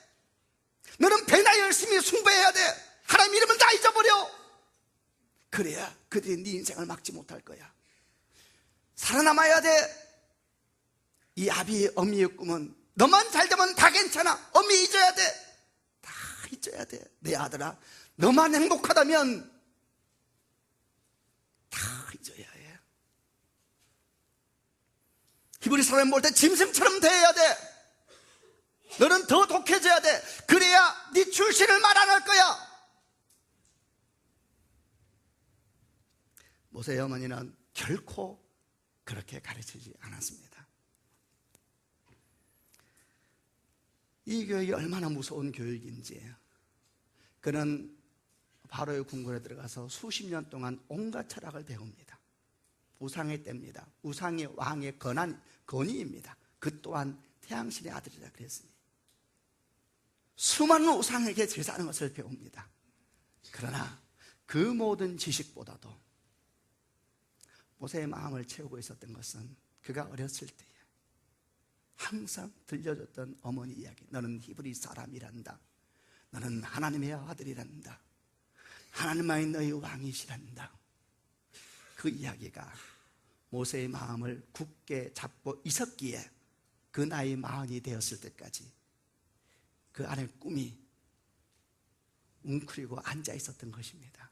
너는 배나 열심히 숭배해야 돼. 하나님 이름은 다 잊어버려. 그래야 그들이 네 인생을 막지 못할 거야. 살아남아야 돼. 이 아비의 어미의 꿈은 너만 잘 되면 다 괜찮아. 어미 잊어야 돼. 다 잊어야 돼. 내 아들아, 너만 행복하다면 다 잊어야 해. 히브리 사람 볼 때 짐승처럼 대해야 돼. 너는 더 독해져야 돼. 그래야 네 출신을 말 안 할 거야. 모세의 어머니는 결코 그렇게 가르치지 않았습니다. 이 교육이 얼마나 무서운 교육인지, 그는 바로의 궁궐에 들어가서 수십 년 동안 온갖 철학을 배웁니다. 우상의 때입니다. 우상이 왕의 건의입니다. 그 또한 태양신의 아들이라 그랬으니 수많은 우상에게 제사하는 것을 배웁니다. 그러나 그 모든 지식보다도 모세의 마음을 채우고 있었던 것은 그가 어렸을 때에 항상 들려줬던 어머니 이야기. 너는 히브리 사람이란다. 너는 하나님의 아들이란다. 하나님만이 너희 왕이시란다. 그 이야기가 모세의 마음을 굳게 잡고 있었기에 그 나이 40이 되었을 때까지 그 안에 꿈이 웅크리고 앉아 있었던 것입니다.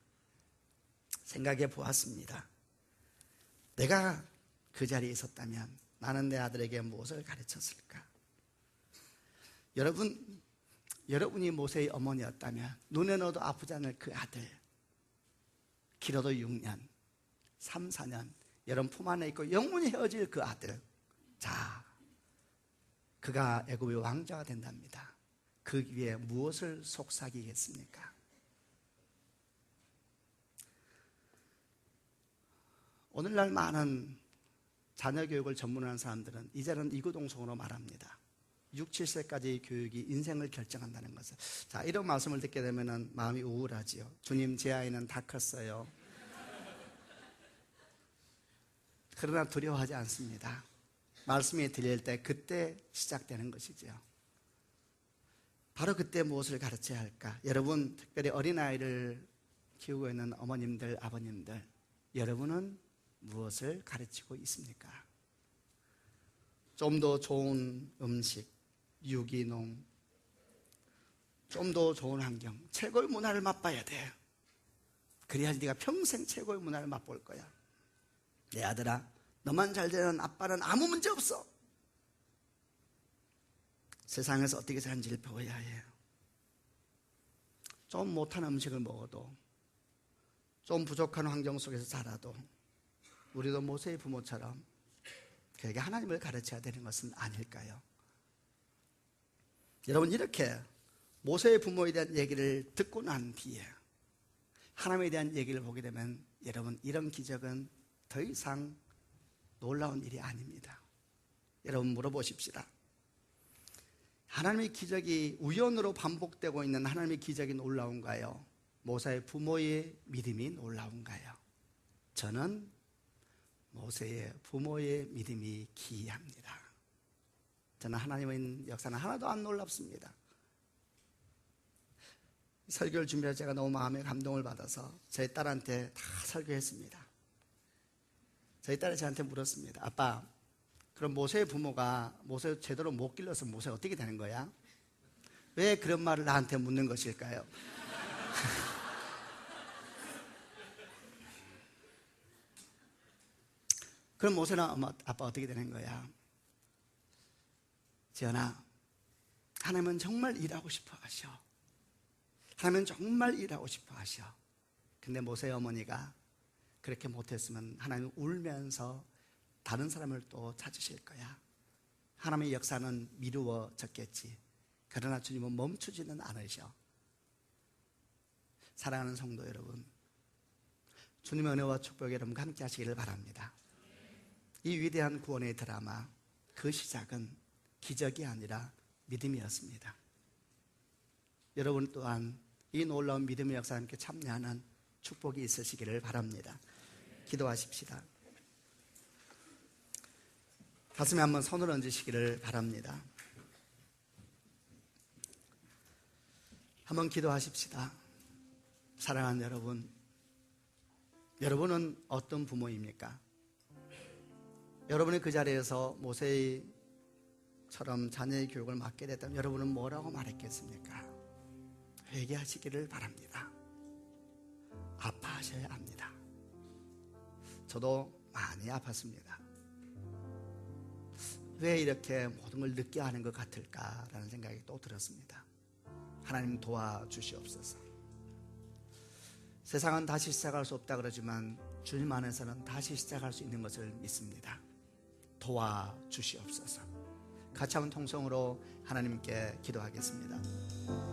생각해 보았습니다. 내가 그 자리에 있었다면 나는 내 아들에게 무엇을 가르쳤을까? 여러분이 모세의 어머니였다면 눈에 넣어도 아프지 않을 그 아들, 길어도 6년, 3, 4년 여러분 품 안에 있고 영원히 헤어질 그 아들, 자, 그가 애굽의 왕자가 된답니다. 그 위에 무엇을 속삭이겠습니까? 오늘날 많은 자녀 교육을 전문하는 사람들은 이제는 이구동성으로 말합니다. 6, 7세까지 교육이 인생을 결정한다는 것을. 자, 이런 말씀을 듣게 되면 마음이 우울하지요. 주님, 제 아이는 다 컸어요. 그러나 두려워하지 않습니다. 말씀이 들릴 때 그때 시작되는 것이죠. 바로 그때 무엇을 가르쳐야 할까? 여러분, 특별히 어린아이를 키우고 있는 어머님들, 아버님들, 여러분은 무엇을 가르치고 있습니까? 좀 더 좋은 음식, 유기농, 좀 더 좋은 환경, 최고의 문화를 맛봐야 돼. 그래야지 네가 평생 최고의 문화를 맛볼 거야. 내 아들아, 너만 잘 되는 아빠는 아무 문제 없어. 세상에서 어떻게 사는지를 배워야 해. 좀 못한 음식을 먹어도, 좀 부족한 환경 속에서 자라도 우리도 모세의 부모처럼 그에게 하나님을 가르쳐야 되는 것은 아닐까요? 여러분, 이렇게 모세의 부모에 대한 얘기를 듣고 난 뒤에 하나님에 대한 얘기를 보게 되면 여러분, 이런 기적은 더 이상 놀라운 일이 아닙니다. 여러분, 물어보십시다. 하나님의 기적이 우연으로 반복되고 있는 하나님의 기적이 놀라운가요? 모세의 부모의 믿음이 놀라운가요? 저는 모세의 부모의 믿음이 기이합니다. 저는 하나님의 역사는 하나도 안 놀랍습니다. 설교를 준비할 제가 너무 마음에 감동을 받아서 저희 딸한테 다 설교했습니다. 저희 딸이 저한테 물었습니다. 아빠, 그럼 모세의 부모가 모세 제대로 못 길러서 모세 어떻게 되는 거야? 왜 그런 말을 나한테 묻는 것일까요? 그럼 모세는 아빠 어떻게 되는 거야? 지연아, 하나님은 정말 일하고 싶어 하셔. 하나님은 정말 일하고 싶어 하셔. 근데 모세의 어머니가 그렇게 못했으면 하나님은 울면서 다른 사람을 또 찾으실 거야. 하나님의 역사는 미루어졌겠지. 그러나 주님은 멈추지는 않으셔. 사랑하는 성도 여러분, 주님의 은혜와 축복이 여러분과 함께 하시기를 바랍니다. 이 위대한 구원의 드라마, 그 시작은 기적이 아니라 믿음이었습니다. 여러분 또한 이 놀라운 믿음의 역사와 함께 참여하는 축복이 있으시기를 바랍니다. 기도하십시다. 가슴에 한번 손을 얹으시기를 바랍니다. 한번 기도하십시다. 사랑하는 여러분, 여러분은 어떤 부모입니까? 여러분이 그 자리에서 모세처럼 자녀의 교육을 맡게 됐다면 여러분은 뭐라고 말했겠습니까? 회개하시기를 바랍니다. 아파하셔야 합니다. 저도 많이 아팠습니다. 왜 이렇게 모든 걸 늦게 하는 것 같을까라는 생각이 또 들었습니다. 하나님 도와주시옵소서. 세상은 다시 시작할 수 없다 그러지만 주님 안에서는 다시 시작할 수 있는 것을 믿습니다. 도와주시옵소서. 같이 한번 통성으로 하나님께 기도하겠습니다.